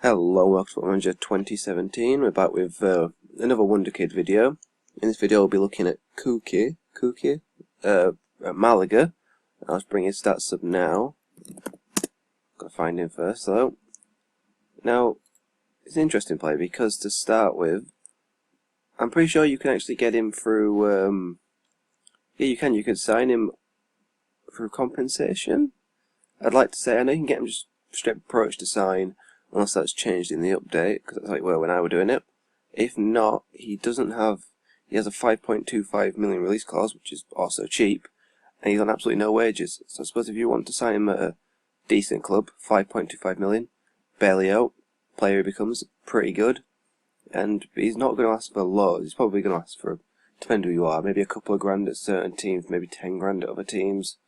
Hello, welcome to Manager 2017. We're back with another Wonderkid video. In this video, we'll be looking at Kuki at Malaga. I'll just bring his stats up now. Gotta find him first, though. Now, it's an interesting play because to start with, I'm pretty sure you can actually get him through. Yeah, you can. You can sign him through compensation. I'd like to say I know you can get him just straight approach to sign. Unless that's changed in the update, because that's how it were when I were doing it. If not, he has a 5.25 million release clause, which is also cheap, and he's on absolutely no wages. So I suppose if you want to sign him at a decent club, 5.25 million, barely out, player he becomes pretty good, and he's not going to ask for loads. He's probably going to ask for, depending who you are, maybe a couple of grand at certain teams, maybe 10 grand at other teams.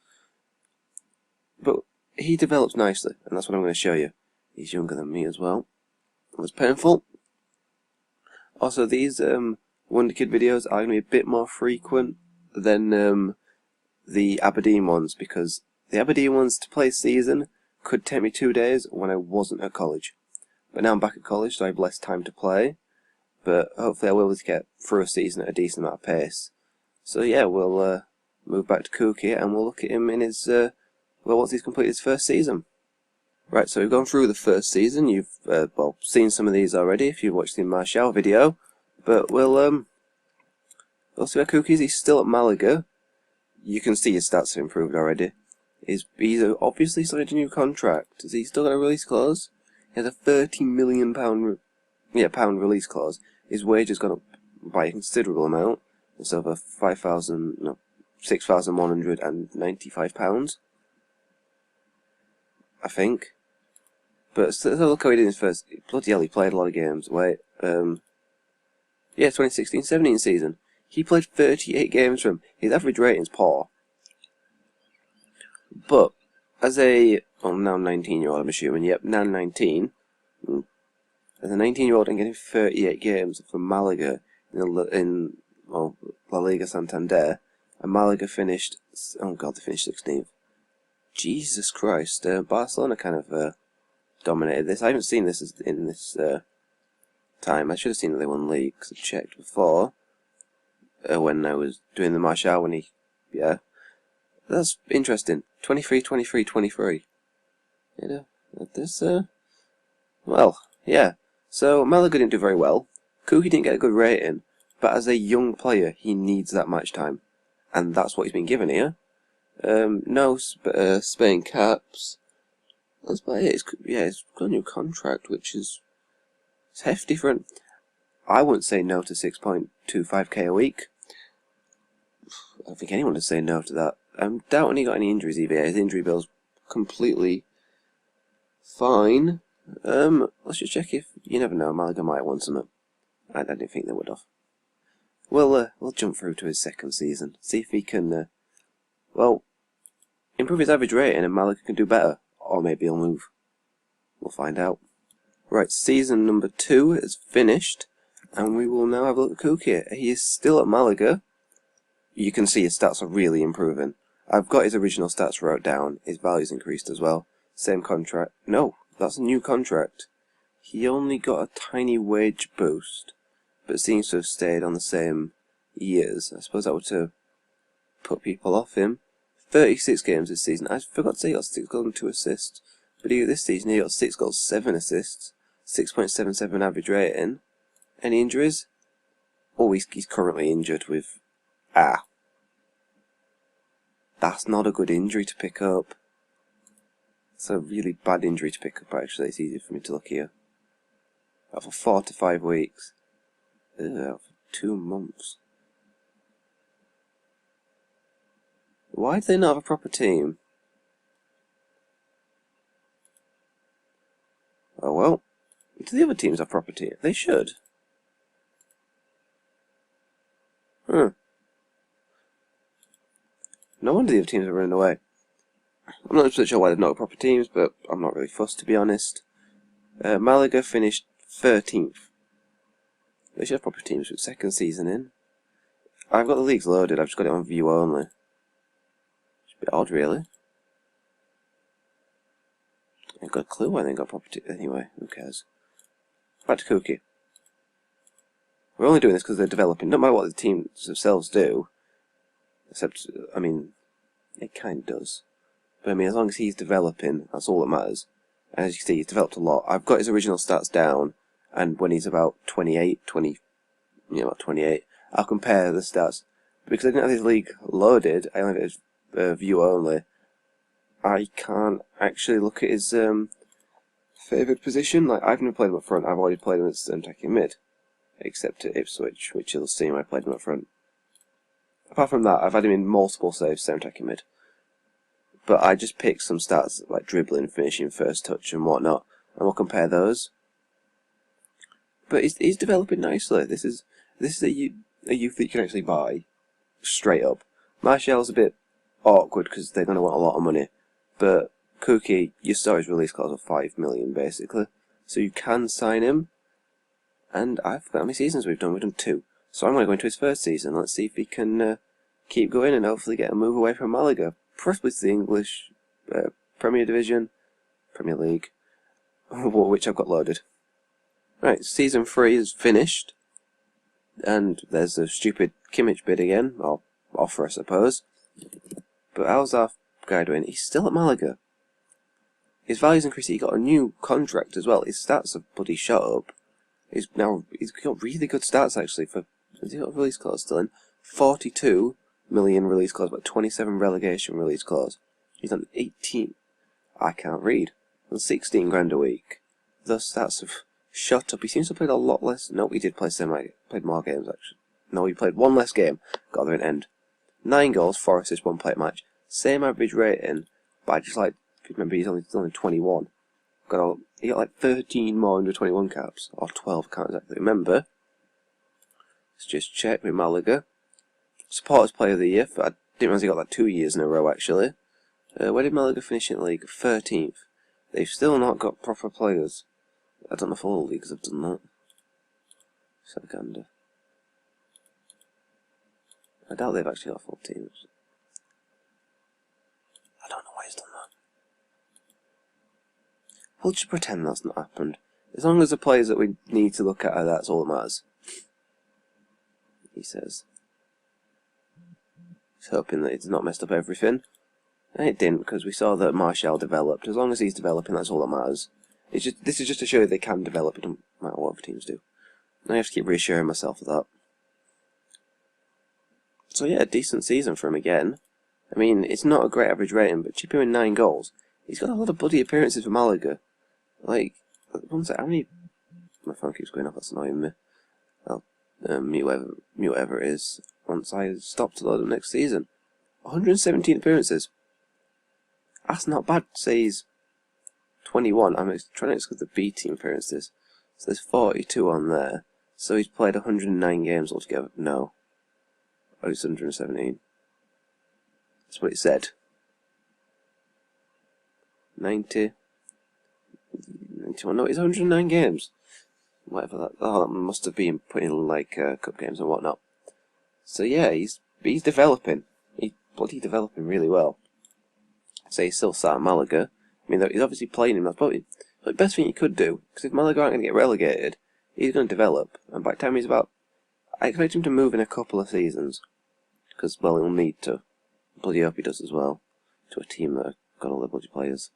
But he develops nicely, and that's what I'm going to show you. He's younger than me as well. It was painful. Also, these Wonderkid videos are going to be a bit more frequent than the Aberdeen ones, because the Aberdeen ones to play season could take me 2 days when I wasn't at college. But now I'm back at college, so I have less time to play. But hopefully I will be able to get through a season at a decent amount of pace. So yeah, we'll move back to Kuki and we'll look at him in his, once he's completed his first season. Right, so we've gone through the first season. You've seen some of these already if you've watched the Martial video, but we'll see where Kuki is. He's still at Malaga. You can see his stats have improved already. He's obviously signed a new contract. Has he still got a release clause? He has a £30 million pound release clause. His wage has gone up by a considerable amount. It's over £6,195, I think. But let's look how he did in his first. Bloody hell, he played a lot of games. Wait, yeah, 2016-17 season. He played 38 games for him. His average rating's poor. But as a now 19-year-old, I'm assuming. Yep, now 19. As a 19-year-old and getting 38 games for Malaga in La Liga Santander, and Malaga finished. Oh God, they finished 16th. Jesus Christ, Barcelona kind of dominated this. I haven't seen this in this time. I should have seen that they won league, because I checked before when I was doing the Martial when yeah. That's interesting. 23, 23, 23. You know, this, well, yeah. So, Malaga didn't do very well. Kuki didn't get a good rating, but as a young player, he needs that match time. And that's what he's been given here. No Spain caps. That's about it. It's got a new contract, which is hefty for him. I wouldn't say no to 6.25k a week. I don't think anyone would say no to that. I'm doubting he got any injuries either. His injury bill's completely fine. Let's just check if, you never know, Malaga might have won something. I didn't think they would have. We'll jump through to his second season. See if he can, improve his average rating and Malaga can do better. Or maybe he'll move. We'll find out. Right, season number 2 is finished, and we will now have a look at Kuki. He is still at Malaga. You can see his stats are really improving. I've got his original stats wrote down. His value's increased as well. Same contract. No, that's a new contract. He only got a tiny wage boost, but seems to have stayed on the same years. I suppose that would to put people off him. 36 games this season. I forgot to say he got 6 goals and 2 assists. But this season he got 6 goals, 7 assists, 6.77 average rating. Any injuries? Oh, he's currently injured with... That's not a good injury to pick up. It's a really bad injury to pick up, actually. It's easy for me to look here. Out for 4 to 5 weeks. Out for 2 months. Why do they not have a proper team? Oh well. Do the other teams have proper teams? They should. No wonder the other teams are running away. I'm not really sure why they've not got proper teams, but I'm not really fussed, to be honest. Malaga finished 13th. They should have proper teams with second season in. I've got the leagues loaded, I've just got it on view only. A bit odd, really. I've got a clue why they got property. Anyway, who cares? back to Kuki. We're only doing this because they're developing. No matter what the teams themselves do, except, I mean, it kind of does. But I mean, as long as he's developing, that's all that matters. And as you can see, he's developed a lot. I've got his original stats down, and when he's about 28, about 28, I'll compare the stats. Because I didn't have his league loaded, I only have his view only, I can't actually look at his favoured position. Like, I've never played him up front, I've already played him as attacking mid. Except at Ipswich, which you'll see when I played him up front. Apart from that, I've had him in multiple saves, centre attacking mid. But I just picked some stats like dribbling, finishing, first touch and whatnot, and we'll compare those. But he's developing nicely. This is a youth that you can actually buy straight up. Martial's a bit awkward because they're going to want a lot of money, but Kuki, you saw his release clause of 5 million basically, so you can sign him. And I forgot how many seasons we've done. We've done 2. So I'm going to go into his first season. Let's see if he can keep going and hopefully get a move away from Malaga. Preferably to the English Premier Division, Premier League, which I've got loaded. Right, season 3 is finished. And there's a stupid Kimmich bid again, or offer I suppose. But how's our guy doing? He's still at Malaga. His value's increased. He got a new contract as well. His stats have bloody shot up. He's got really good stats actually for, has he got a release clause still in? 42 million release clause, but 27 relegation release clause. He's on 18, I can't read, on 16 grand a week. Those stats have shot up. He seems to have played a lot less. No, he did play played more games actually. No, he played one less game, got there in end. 9 goals, 4 assists, 1 play match. Same average rating, but I just like, remember he's only 21. He got like 13 more under 21 caps, or 12, I can't exactly remember. Let's just check with Malaga. Supporters Player of the Year, I didn't realise he got that 2 years in a row actually. Where did Malaga finish in the league? 13th. They've still not got proper players. I don't know if all leagues have done that. Saganda. I doubt they've actually got full teams. I don't know why he's done that. We'll just pretend that's not happened. As long as the players that we need to look at are, that's all that matters. He says. He's hoping that it's not messed up everything. And it didn't, because we saw that Martial developed. As long as he's developing, that's all that matters. This is just to show you they can develop, it doesn't matter what other teams do. And I have to keep reassuring myself of that. So yeah, a decent season for him again. I mean, it's not a great average rating, but chip him in 9 goals. He's got a lot of bloody appearances for Malaga. Like, one sec, how many... My phone keeps going off, that's annoying me. I'll mute whatever it is once I stop to load up next season. 117 appearances. That's not bad, say he's 21. I'm trying to exclude the B team appearances. So there's 42 on there. So he's played 109 games altogether. No. Oh, it's 117. That's what it said. 90. 91. No, it's 109 games. Whatever that. Oh, that must have been put in like cup games and whatnot. So yeah, he's developing. He's bloody developing really well. So he's still sat at Malaga. I mean, he's obviously playing him. That's probably the best thing he could do. Because if Malaga aren't going to get relegated, he's going to develop. And by the time he's about... I expect him to move in a couple of seasons. Because, well, he'll need to. Bloody hope he does as well. To a team that have got all the bloody players.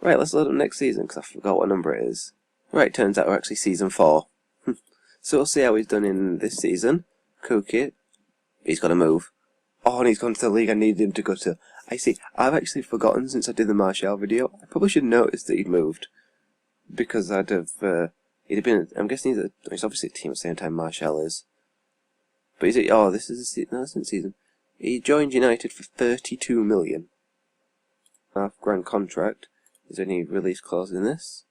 Right, let's load up next season, because I forgot what number it is. Right, turns out we're actually season 4. So we'll see how he's done in this season. Kuki, he's got to move. Oh, and he's gone to the league I needed him to go to. I see, I've actually forgotten since I did the Martial video. I probably should notice that he'd moved. Because I'd have, he'd have been, I'm guessing he's obviously a team at the same time Martial is. But is it, oh, this is the no, this isn't season. He joined United for 32 million. Half-grand contract. Is there any release clause in this?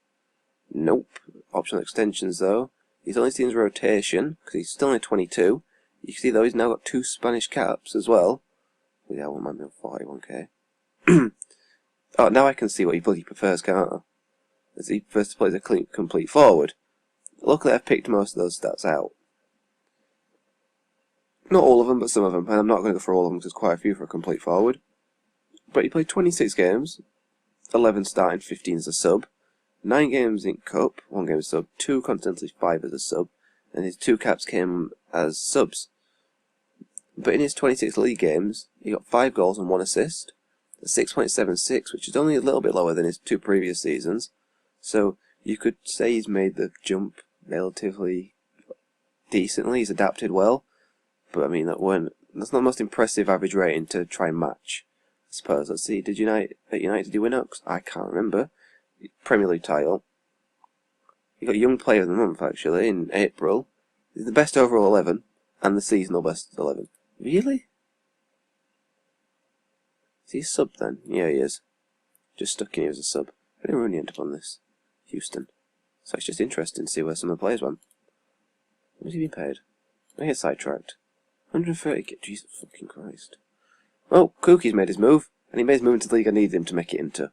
Nope. Optional extensions though. He's only seen his rotation, because he's still only 22. You can see though he's now got 2 Spanish caps as well. Well, yeah, 1 man 41k. Oh, now I can see what he bloody prefers, can't I? As he prefers to play as a complete forward. Luckily I've picked most of those stats out. Not all of them, but some of them. And I'm not going to go for all of them, because there's quite a few for a complete forward. But he played 26 games. 11 starting, 15 as a sub. 9 games in Cup, 1 game as sub, 2 Continentals, 5 as a sub, and his 2 caps came as subs. But in his 26 league games, he got 5 goals and 1 assist, a 6.76, which is only a little bit lower than his 2 previous seasons. So you could say he's made the jump relatively decently. He's adapted well, but I mean that's not the most impressive average rating to try and match, I suppose. Let's see. Did United did he win it? I can't remember. Premier League title. He got Young Player of the Month actually in April. He's the best overall 11 and the seasonal best 11. Really? Is he a sub then? Yeah, he is. Just stuck in here as a sub. I didn't really end up on this. Houston. So it's just interesting to see where some of the players went. What has he been paid? I get sidetracked. 130k. Jesus fucking Christ. Oh, Kuki's made his move, and he made his move into the league I needed him to make it into.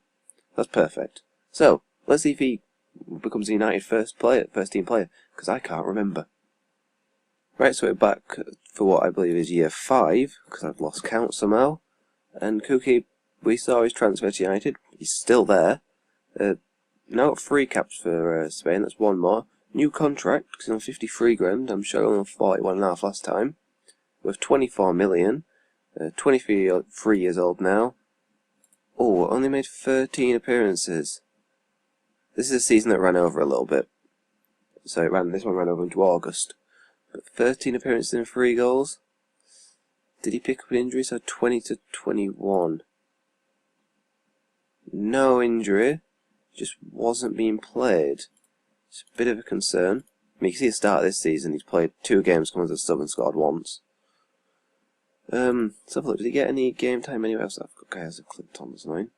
That's perfect. So, let's see if he becomes a United first team player, because I can't remember. Right, so we're back for what I believe is year 5, because I've lost count somehow. And Kuki, we saw his transfer to United. He's still there. Now got 3 caps for Spain, that's 1 more. New contract, because he's on 53 grand, I'm sure he was on 41.5 last time. Worth 24 million. 23 years old now. Oh, only made 13 appearances. This is a season that ran over a little bit. So this one ran over into August. But 13 appearances and 3 goals. Did he pick up an injury? So 20 to 21. No injury. Just wasn't being played. It's a bit of a concern. I mean, you can see the start of this season. He's played 2 games, come as a sub and scored once. Let's have a look. Did he get any game time anywhere else? I've got guys that clicked on this line.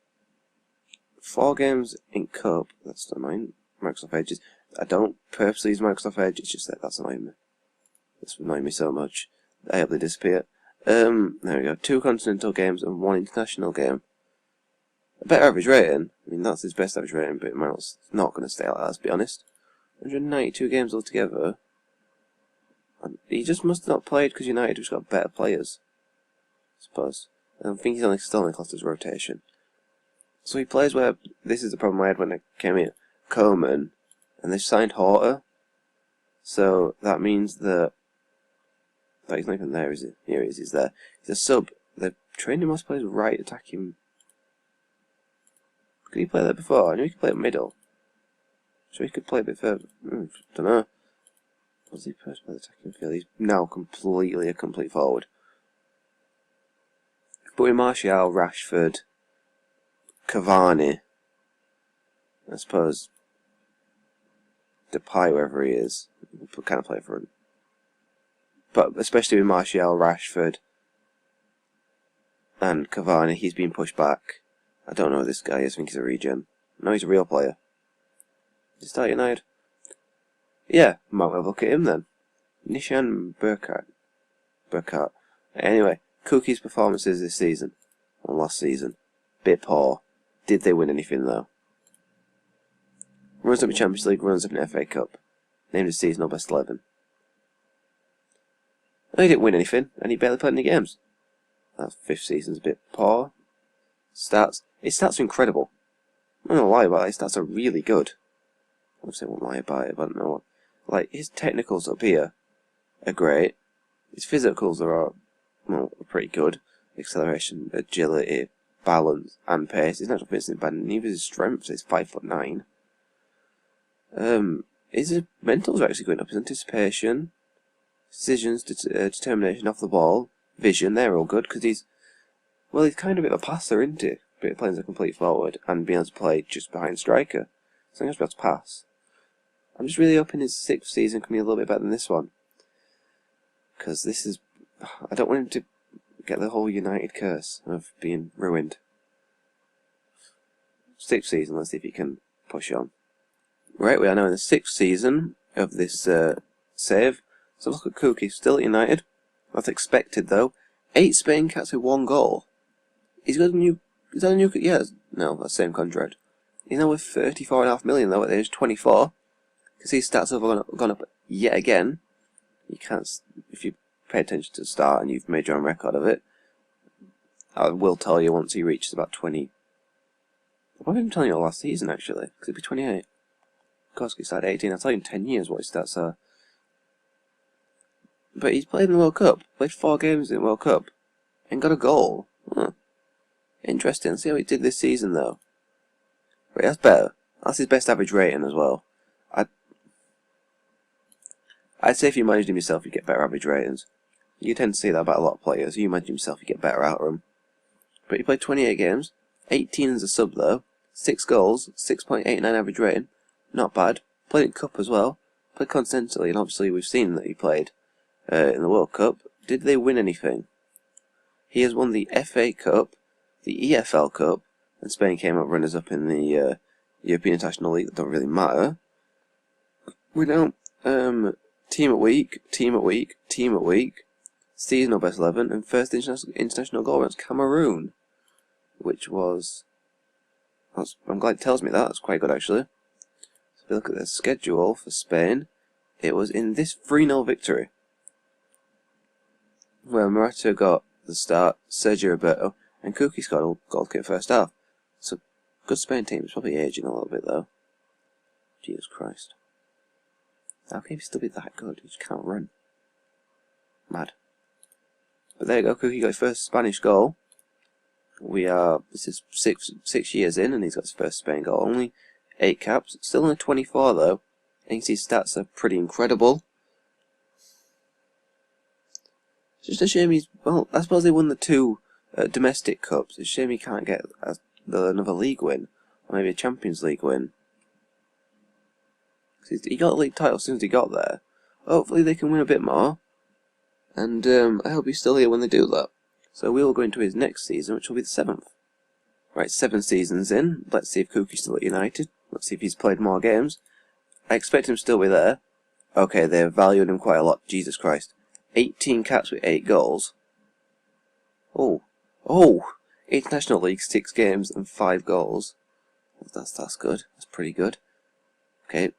4 games in Cup. That's annoying. Microsoft Edge. I don't purposely use Microsoft Edge. It's just that's annoying me. That's annoying me so much. I hope they disappear. There we go. 2 continental games and 1 international game. A better average rating. I mean, that's his best average rating, but it's not going to stay like that, let's be honest. 192 games altogether. And he just must have not played because United just got better players, I suppose. I think he's still only classed as rotation. So he plays where, this is the problem I had when I came in, Coleman, and they signed Horta. So that means that he's not even there, is he? Here he is, he's there. He's a sub. They're training most players right attacking. Could he play there before? I knew he could play at middle. So he could play a bit further. Don't know. Was he first by the attacking field? He's now completely a complete forward. But with Martial, Rashford, Cavani, I suppose Depay, wherever he is, kind of play for him. But especially with Martial, Rashford, and Cavani, he's been pushed back. I don't know who this guy is. I think he's a regen. No, he's a real player. Did he start United? Yeah, might well look at him then. Nishan Burkhardt. Anyway, Kuki's performances this season, or last season, bit poor. Did they win anything though? Runs up in Champions League, runs up in FA Cup. Named as seasonal best 11. No, he didn't win anything, and he barely played any games. That 5th season's a bit poor. Stats. His stats are incredible. I'm not gonna lie about it, his stats are really good. I would say I won't lie about it, but I don't know what. Like, his technicals up here are great. His physicals are pretty good. Acceleration, agility, balance, and pace. His natural fitness isn't bad, neither is his strength, he's 5'9". His mentals are actually going up. His anticipation, decisions, determination off the ball, vision, they're all good, because he's kind of a bit of a passer, isn't he? But playing as a complete forward, and being able to play just behind striker. So he has to be able to pass. I'm just really hoping his 6th season can be a little bit better than this one. Because this is... I don't want him to get the whole United curse of being ruined. 6th season, let's see if he can push on. Right, we are now in the 6th season of this save. So look at Kuki, still at United. That's expected though. 8 Spain caps with 1 goal. He's got a new... Is that a new... Yeah, no, that's the same contract. He's now with 34.5 million though at the age of 24. Because his stats have gone up yet again. You can't... If you pay attention to the start and you've made your own record of it, I will tell you once he reaches about 20... I might have been telling you all last season actually, because it'll be 28. course, he started 18. I'll tell you in 10 years what his stats are. But he's played in the World Cup. Played 4 games in the World Cup. And got a goal. Huh. Interesting. See how he did this season, though. Right, that's better. That's his best average rating as well. I'd say if you managed him yourself, you'd get better average ratings. You tend to see that about a lot of players. You manage him yourself, you get better out of them. But he played 28 games. 18 as a sub, though. 6 goals. 6.89 average rating. Not bad. Played in Cup as well. Played continentally, and obviously we've seen that he played in the World Cup. Did they win anything? He has won the FA Cup, the EFL Cup, and Spain came up runners-up in the European International League. That don't really matter. We don't team at week, team at week, team at week, seasonal best 11, and first international goal against Cameroon, which was. I'm glad it tells me that. That's quite good actually. So if you look at the schedule for Spain, it was in this 3-0 victory, where Morata got the start, Sergio Roberto, and Kuki scored a goal kick first half. So, good Spain team. It's probably aging a little bit though. Jesus Christ. How can he still be that good? He just can't run. Mad. But there you go, Kuki got his first Spanish goal. This is six years in, and he's got his first Spain goal. Only 8 caps. Still only 24 though. And you can see his stats are pretty incredible. It's just a shame he's, well, I suppose they won the 2 domestic cups. It's a shame he can't get another league win, or maybe a Champions League win. He got a league title as soon as he got there. Hopefully they can win a bit more, and I hope he's still here when they do that. So we will go into his next season, which will be the 7th. Right, 7 seasons in. Let's see if Kuki's still at United. Let's see if he's played more games. I expect him to still be there. Okay, they've valued him quite a lot. Jesus Christ. 18 caps with 8 goals. Oh. International League, 6 games and 5 goals. That's good. That's pretty good. Okay.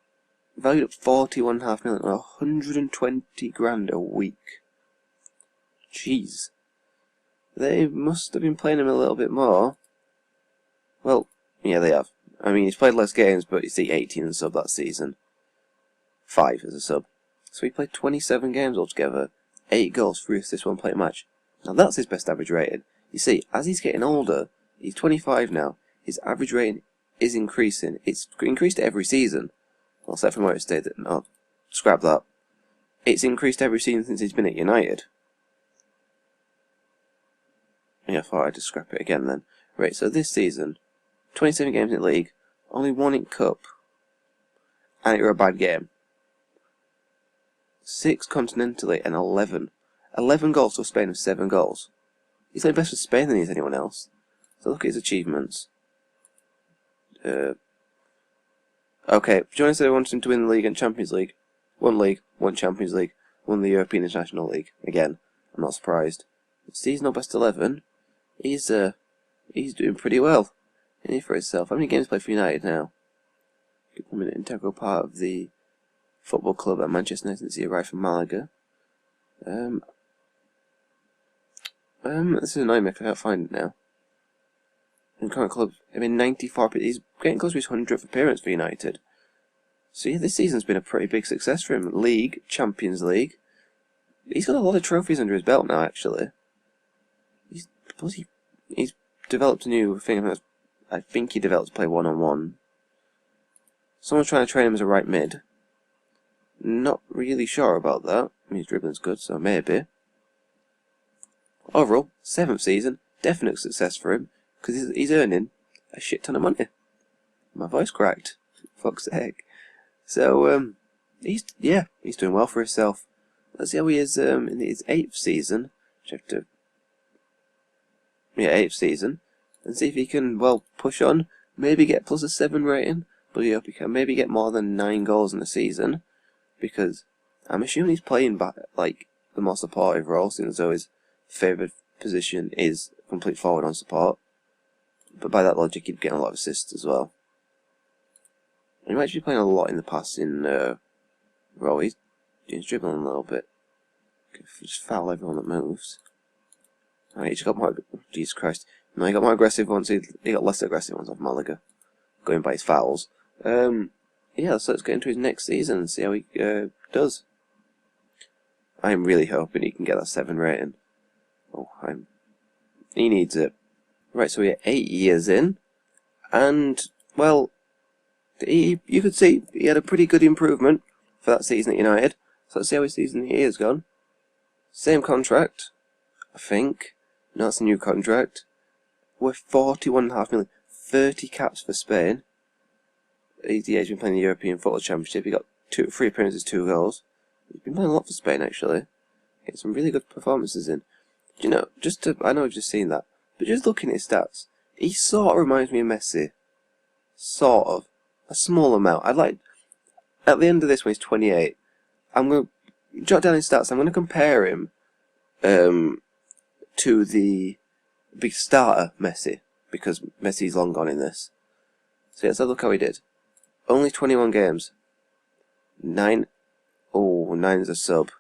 Valued at 41.5 million, 120 grand a week. Jeez. They must have been playing him a little bit more. Well, yeah, they have. I mean, he's played less games, but you see 18 as a sub that season. 5 as a sub. So he played 27 games altogether. 8 goals, 3 assists, 1 plate match. Now that's his best average rating. You see, as he's getting older, he's 25 now, his average rating is increasing. It's increased every season. Well, except from where it stayed. No, scrap that. It's increased every season since he's been at United. Yeah, I thought I'd just scrap it again then. Right, so this season, 27 games in the league, only 1 in Cup, and it were a bad game. 6 continentally and 11. 11 goals for Spain with 7 goals. He's played best for Spain than he is anyone else. So look at his achievements. Okay, Johnny said I wanted him to win the league and Champions League. 1 league, 1 Champions League, 1 the European International League. Again, I'm not surprised. Seasonal best 11. He's doing pretty well. And for himself. How many games played for United now? Become an integral part of the football club at Manchester United since he arrived from Malaga. This is annoying me if I can't find it now. In current club, I mean 94. He's getting close to his 100th appearance for United. So yeah, this season's been a pretty big success for him. League, Champions League. He's got a lot of trophies under his belt now. Actually, he's developed a new thing. I think he developed to play 1-on-1. Someone's trying to train him as a right mid. Not really sure about that. I mean, his dribbling's good, so maybe. Overall, 7th season, definite success for him, because he's earning a shit ton of money. My voice cracked. Fuck's sake. So, he's doing well for himself. Let's see how he is in his 8th season. 8th season. And see if he can, well, push on. Maybe get plus a 7 rating. But I hope he can maybe get more than 9 goals in a season. Because I'm assuming he's playing back, like, the more supportive role, since though his favoured position is complete forward on support. But by that logic, he'd get a lot of assists as well. He might be playing a lot in the passing role. He's dribbling a little bit. Just foul everyone that moves. Alright, he just got more. Jesus Christ. No, he got more aggressive once. He got less aggressive once off Malaga. Going by his fouls. yeah, so let's get into his next season and see how he does. I'm really hoping he can get that 7 rating. Oh, he needs it. Right, so we're 8 years in, and, well, you could see he had a pretty good improvement for that season at United. So let's see how his season here has gone. Same contract, I think. No, it's a new contract. We're 41.5 million. 30 caps for Spain. He's been playing the European Football Championship. He got 3 appearances, 2 goals. He's been playing a lot for Spain, actually. Getting some really good performances in. You know, I know I've just seen that, but just looking at his stats, he sort of reminds me of Messi. Sort of. A small amount. I'd like, at the end of this when he's 28, I'm going to jot down his stats. I'm going to compare him to the big starter Messi, because Messi's long gone in this. So let's have a look how he did. Only 21 games. 9. Oh, 9's a sub.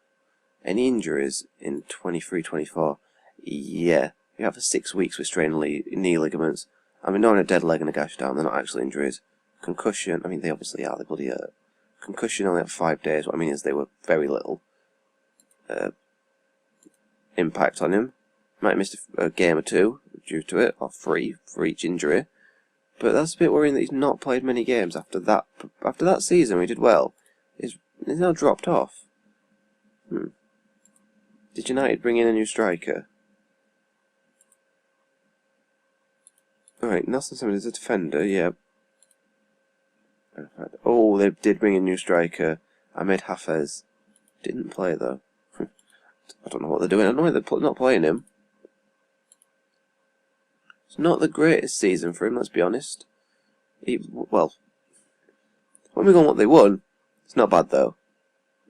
Any injuries in 23-24? Yeah. You have for 6 weeks with strained knee ligaments. I mean, not on a dead leg and a gash down. They're not actually injuries. Concussion. I mean, they obviously are. They bloody hurt. Concussion only had 5 days. What I mean is they were very little impact on him. Might have missed a game or 2 due to it, or 3 for each injury. But that's a bit worrying that he's not played many games after that. After that season, where he did well. He's now dropped off. Did United bring in a new striker? Alright, Nelson Semedo is a defender, yeah. Oh, they did bring in a new striker. Ahmed Hafez. Didn't play though. I don't know what they're doing. I don't know why they're not playing him. It's not the greatest season for him, let's be honest. Well, when we go on what they won, it's not bad though.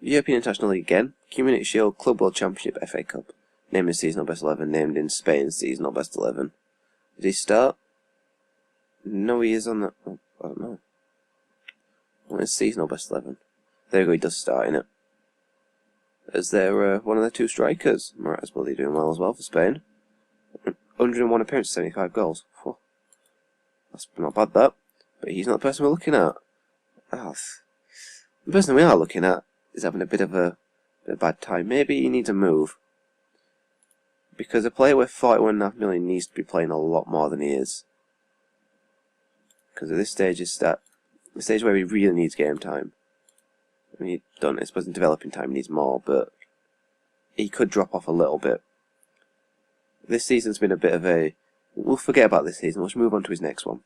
European International League again, Community Shield, Club World Championship, FA Cup. Named in Seasonal Best 11, named in Spain's Seasonal Best 11. Did he start? No, he is on the... Oh, I don't know. What is Seasonal Best 11? There we go, he does start in it. As they're one of their 2 strikers. Morata's bloody doing well as well for Spain. 101 appearances, 75 goals. Whew. That's not bad, that. But he's not the person we're looking at. The person we are looking at is having a bit of a bad time. Maybe he needs a move. Because a player worth 41.5 million needs to be playing a lot more than he is. Because at this stage, the stage where he really needs game time. I mean, I suppose in developing time he needs more, but he could drop off a little bit. This season's been a bit of a... We'll forget about this season, let's move on to his next one.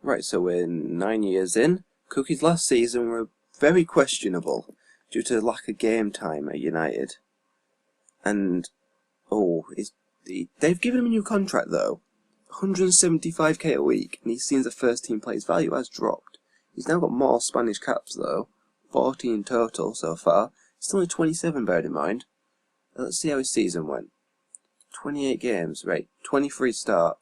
Right, so we're 9 years in. Kuki's last season were very questionable due to the lack of game time at United. And, they've given him a new contract though. 175k a week, and he's seen as a first team player. His value has dropped. He's now got more Spanish caps though. 40 in total so far. He's only 27, bear in mind. Let's see how his season went. 28 games, right, 23 start,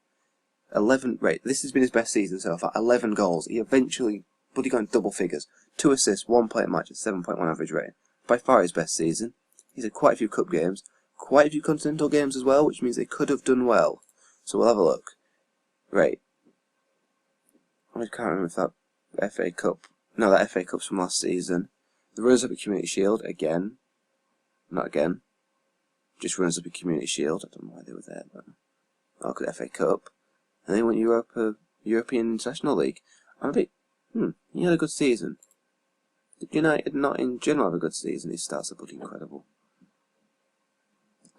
11, right, this has been his best season so far, 11 goals, he eventually, bloody got in double figures, 2 assists, 1 play at match at 7.1 average rating, by far his best season. He's had quite a few cup games, quite a few continental games as well, which means they could have done well, so we'll have a look. Right, I can't remember if that FA Cup, no, that FA Cup's from last season. The runners-up at Community Shield, again, not again. Just runs up a Community Shield. I don't know why they were there, but look at the FA Cup. And they went European International League. I'm a bit, he had a good season. Did United not in general have a good season? His stats are bloody incredible.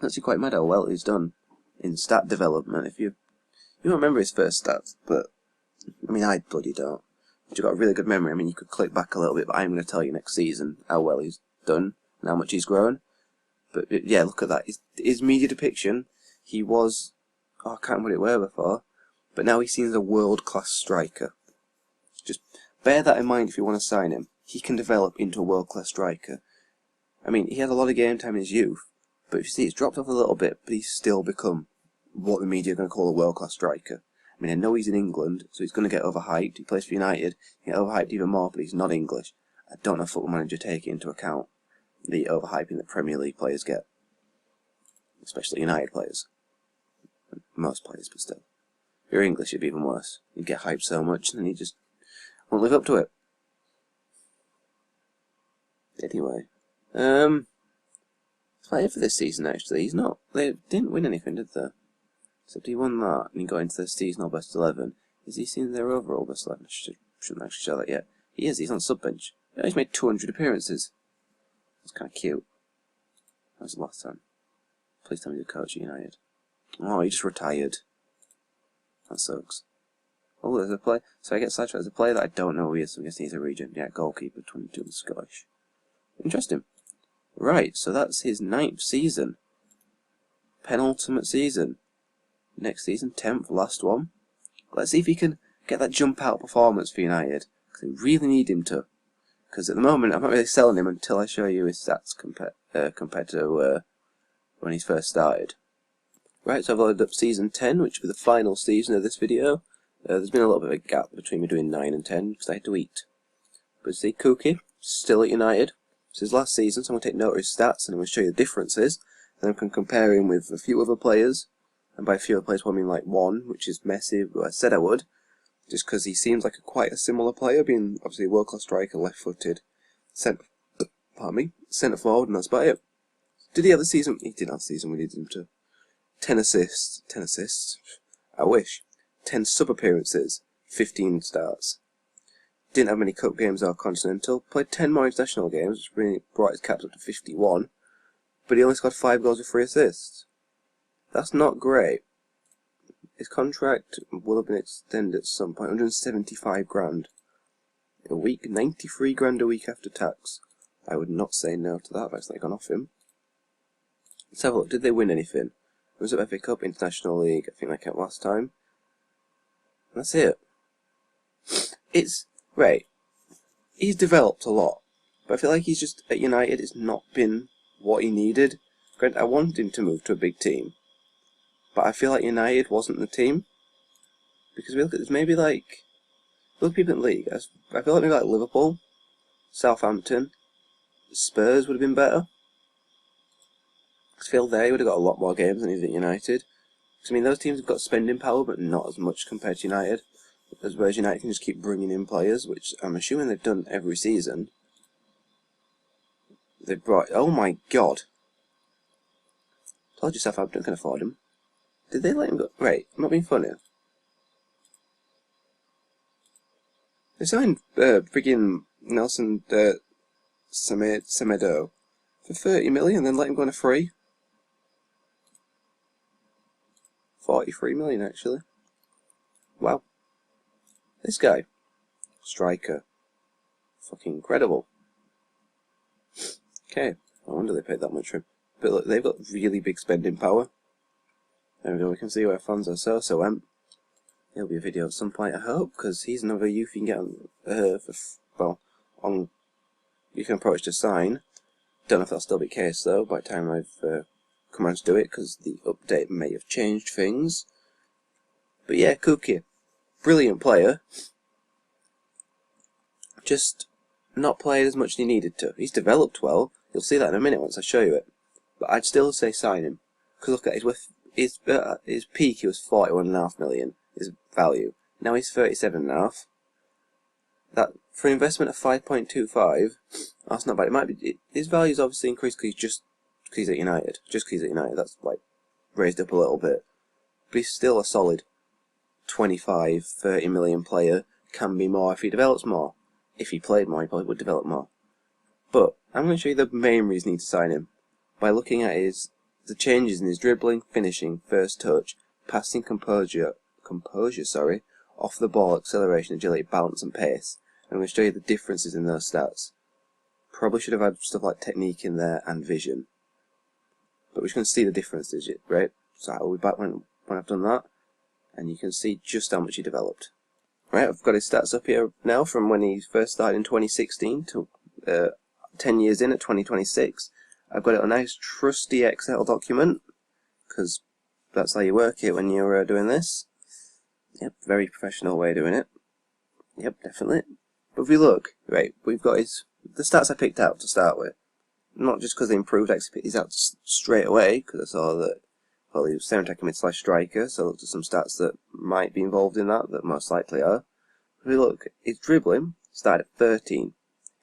Actually quite mad how well he's done in stat development. If you don't remember his first stats, but I mean I bloody don't. But you've got a really good memory. I mean you could click back a little bit, but I'm going to tell you next season how well he's done and how much he's grown. But yeah, look at that. His media depiction, he was, I can't remember what it were before, but now he's seen as a world-class striker. Just bear that in mind if you want to sign him. He can develop into a world-class striker. I mean, he had a lot of game time in his youth, but if you see, it's dropped off a little bit, but he's still become what the media are going to call a world-class striker. I mean, I know he's in England, so he's going to get overhyped. He plays for United, he get overhyped even more, but he's not English. I don't know if Football Manager take it into account. The overhyping that Premier League players get. Especially United players. Most players, but still. If you're English, it'd be even worse. You get hyped so much, and then you just won't live up to it. Anyway, playing for this season actually. He's not. They didn't win anything, did they? Except he won that and he got into the seasonal best 11. Is he seen their overall best 11? Shouldn't actually show that yet. He is. He's on sub bench. Yeah, he's made 200 appearances. That's kind of cute. That was the last time. Please tell me the coach at United. Oh, he just retired. That sucks. Oh, there's a play. So I get sidetracked. There's a player that I don't know who he is. So I'm guessing he's a region. Yeah, goalkeeper, 22 and Scottish. Interesting. Right, so that's his 9th season. Penultimate season. Next season, 10th, last one. Let's see if he can get that jump out performance for United. Because they really need him to. Because at the moment, I'm not really selling him until I show you his stats compared to when he first started. Right, so I've loaded up season 10, which will be the final season of this video. There's been a little bit of a gap between me doing 9 and 10 because I had to eat. But see, Kuki, still at United. It's his last season, so I'm going to take note of his stats and I'm going to show you the differences. Then I can compare him with a few other players. And by a few other players, I mean like one, which is Messi, who I said I would. Just because he seems like quite a similar player, being obviously a world-class striker, left-footed, centre forward, and that's about it. Did he have the season? He didn't have the season, we needed him to. 10 assists, I wish. 10 sub-appearances, 15 starts. Didn't have many cup games or continental. Played 10 more international games, which brought his caps up to 51. But he only scored 5 goals with 3 assists. That's not great. His contract will have been extended at some point. 175 grand a week, 93 grand a week after tax. I would not say no to that if it's not gone off him. Let's have a look. Did they win anything? It was up FA Cup, International League. I think they kept last time. And that's it. It's right. He's developed a lot, but I feel like he's just at United. It's not been what he needed. Granted, I wanted him to move to a big team, but I feel like United wasn't the team because we look at this. Maybe like look at people in the league. I feel like maybe like Liverpool, Southampton, Spurs would have been better. I feel they would have got a lot more games than he did at United. Because I mean, those teams have got spending power, but not as much compared to United. Whereas United can just keep bringing in players, which I'm assuming they've done every season. They've brought. Oh my god! Told you Southampton can afford him. Did they let him go? Right, I'm not being funny. They signed friggin' Nelson Semedo for 30 million, then let him go on a free. 43 million actually. Wow. This guy, striker, fucking incredible. Okay, I wonder they paid that much for him. But look, they've got really big spending power. There we go. We can see where Fonzo went. There'll be a video at some point, I hope, because he's another youth you can get on. You can approach to sign. Don't know if that'll still be the case though. By the time I've come around to do it, because the update may have changed things. But yeah, Kuki, brilliant player. Just not played as much as he needed to. He's developed well. You'll see that in a minute once I show you it. But I'd still say sign him, because look at his peak. He was 41.5 million. His value. Now he's 37.5. That for an investment of 5.25, that's not bad. It might be his value's obviously increased because he's at United. Just because he's at United, that's like raised up a little bit. But he's still a solid 25, 30 million player. Can be more if he develops more. If he played more, he probably would develop more. But I'm going to show you the main reason you need to sign him by looking at the changes in his dribbling, finishing, first touch, passing composure, off the ball, acceleration, agility, balance and pace. I'm going to show you the differences in those stats. Probably should have had stuff like technique in there and vision. But we're just going to see the differences, right? So I'll be back when I've done that. And you can see just how much he developed. Right, I've got his stats up here now from when he first started in 2016 to 10 years in at 2026. I've got it on a nice trusty Excel document, because that's how you work it when you're doing this. Yep, very professional way of doing it. Yep, definitely. But if we look, right, we've got the stats I picked out to start with. Not just because they improved, I actually picked these out straight away, because I saw that, well, he was center attacking mid / striker, so I looked at some stats that might be involved in that most likely are. If we look, his dribbling started at 13.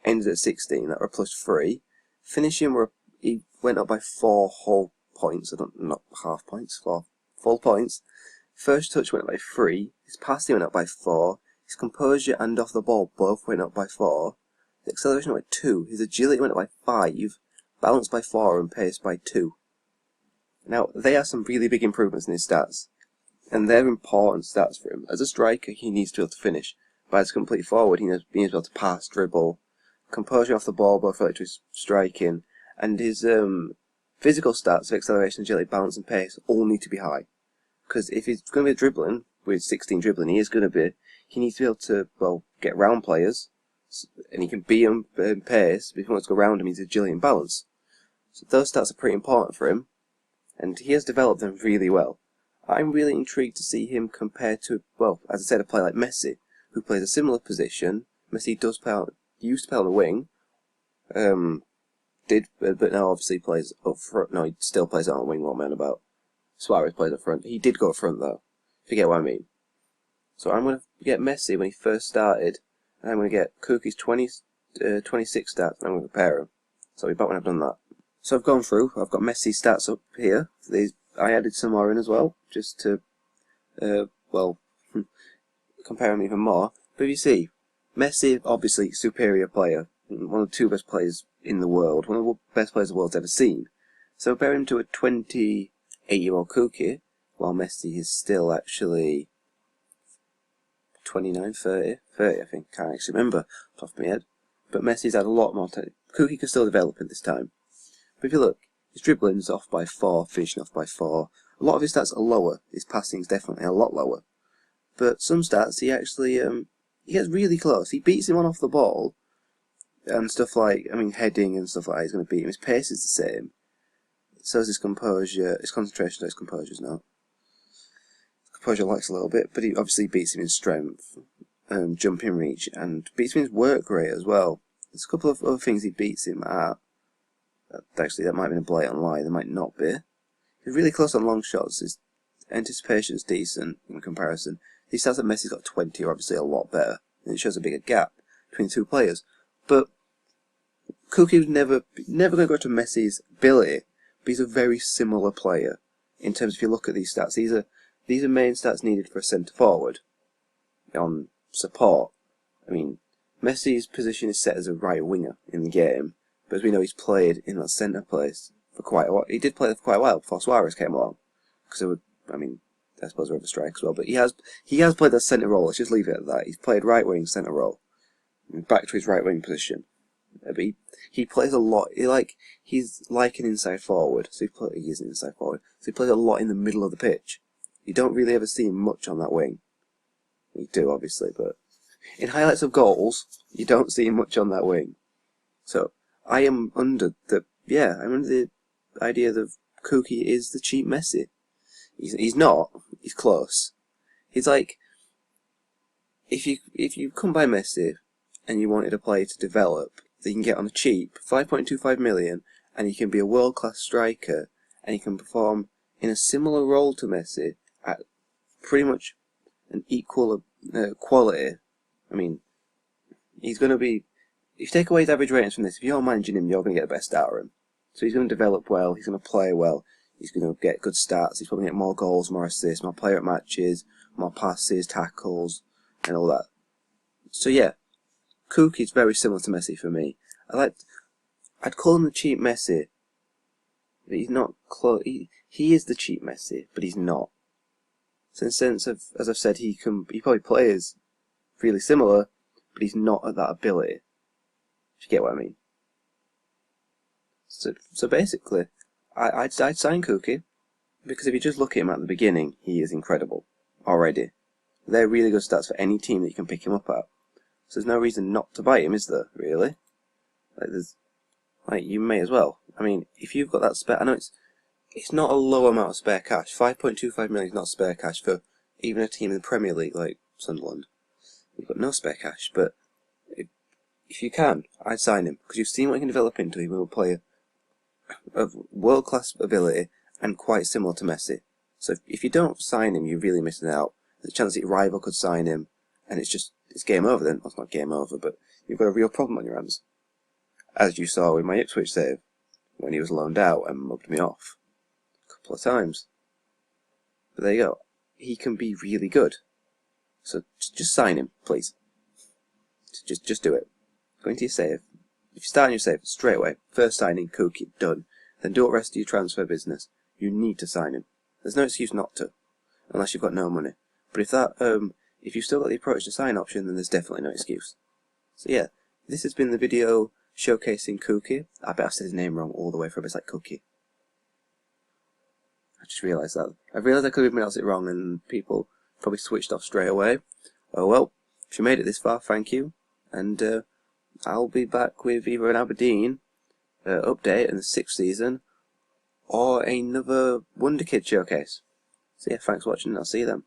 ended at 16, that were +3. Finishing, he went up by 4 whole points, not half points, 4 full points. First touch went up by 3, his passing went up by 4, his composure and off the ball both went up by 4, his acceleration went by 2, his agility went up by 5, balance by 4 and pace by 2. Now, they are some really big improvements in his stats, and they're important stats for him. As a striker, he needs to be able to finish, but as a complete forward, he needs to be able to pass, dribble, composure off the ball, both related to his striking, and his physical stats of acceleration, agility, balance and pace all need to be high. Because if he's going to be dribbling, with 16 dribbling, he needs to be able to, well, get round players, and he can beat them in pace, but if he wants to go round him, he's agility and balance. So those stats are pretty important for him, and he has developed them really well. I'm really intrigued to see him compared to, well, as I said, a player like Messi, who plays a similar position. Messi used to play on the wing, but now obviously plays up front. No, he still plays on the wing, what I'm on about. Suarez plays up front. He did go up front though, if you get what I mean. So I'm going to get Messi when he first started, and I'm going to get Kuki's 26 stats, and I'm going to compare them. So we'll be back when I've done that. So I've gone through, I've got Messi's stats up here. I added some more in as well, just to, well, compare them even more. But you see, Messi, obviously, superior player. One of the 2 best players in the world. One of the best players the world's ever seen. So compare him to a 28-year-old Kuki, while Messi is still actually 29, 30, I think. Can't actually remember off the top of my head. But Messi's had a lot more time. Kuki can still develop in this time. But if you look, his dribbling's off by 4, finishing off by 4. A lot of his stats are lower. His passing's definitely a lot lower. But some stats, he actually, he gets really close. He beats him on off the ball, and stuff like, heading and stuff like that, he's going to beat him. His pace is the same. So is his composure, his concentration, his composure's not. Composure lacks a little bit, but he obviously beats him in strength, jumping reach, and beats him in his work rate as well. There's a couple of other things he beats him at. Actually, that might have been a blatant lie, there might not be. He's really close on long shots, his anticipation's decent in comparison. These stats that Messi's got 20 are obviously a lot better, and it shows a bigger gap between the 2 players. But Kuki was never going to go to Messi's ability, but he's a very similar player in terms, if you look at these stats, these are main stats needed for a centre forward on support. Messi's position is set as a right winger in the game, but as we know, he's played in that centre place for quite a while. He did play there for quite a while before Suarez came along, because I suppose we're a striker as well, but he has played that centre role. Let's just leave it at that. He's played right wing, centre role, back to his right wing position. But he plays a lot. He's like an inside forward. So he is an inside forward. So he plays a lot in the middle of the pitch. You don't really ever see him much on that wing. You do obviously, but in highlights of goals, you don't see him much on that wing. So I'm under the idea that Kuki is the cheap Messi. He's not. He's close. He's like, if you come by Messi and you wanted a player to develop that you can get on a cheap 5.25 million, and he can be a world-class striker, and he can perform in a similar role to Messi at pretty much an equal quality. He's going to be, if you take away his average ratings from this, if you're managing him, you're going to get the best out of him. So he's going to develop well, he's going to play well, he's going to get good stats, he's probably going to get more goals, more assists, more player at matches, more passes, tackles, and all that. So yeah, Kuki's very similar to Messi for me. I'd call him the cheap Messi, but he's not close. He is the cheap Messi, but he's not. So in the sense of, as I've said, he probably plays really similar, but he's not at that ability. If you get what I mean. So basically, I'd sign Kuki, because if you just look at him at the beginning, he is incredible already. They're really good stats for any team that you can pick him up at. So there's no reason not to buy him, is there, really? You may as well. If you've got that spare, I know it's not a low amount of spare cash. 5.25 million is not spare cash for even a team in the Premier League like Sunderland. You've got no spare cash, but if you can, I'd sign him, because you've seen what he can develop into. He will play of world-class ability and quite similar to Messi. So if you don't sign him, you're really missing out. There's a chance that your rival could sign him, and it's game over then. Well, it's not game over, but you've got a real problem on your hands. as you saw with my Ipswich save, when he was loaned out and mugged me off a couple of times. But there you go. He can be really good. So just sign him, please. Just do it. Go into your save. If you start on your save straight away, first signing, Kuki, done. Then do the rest of your transfer business. You need to sign him. There's no excuse not to, unless you've got no money. But if you've still got the approach to sign option, then there's definitely no excuse. So yeah, this has been the video showcasing Kuki. I bet I've said his name wrong all the way from it's like Cookie. I just realised that. I realised I could have pronounced it wrong and people probably switched off straight away. Oh well, if you made it this far, thank you. And I'll be back with either an Aberdeen update in the 6th season or another Wonderkid showcase. So yeah, thanks for watching and I'll see you then.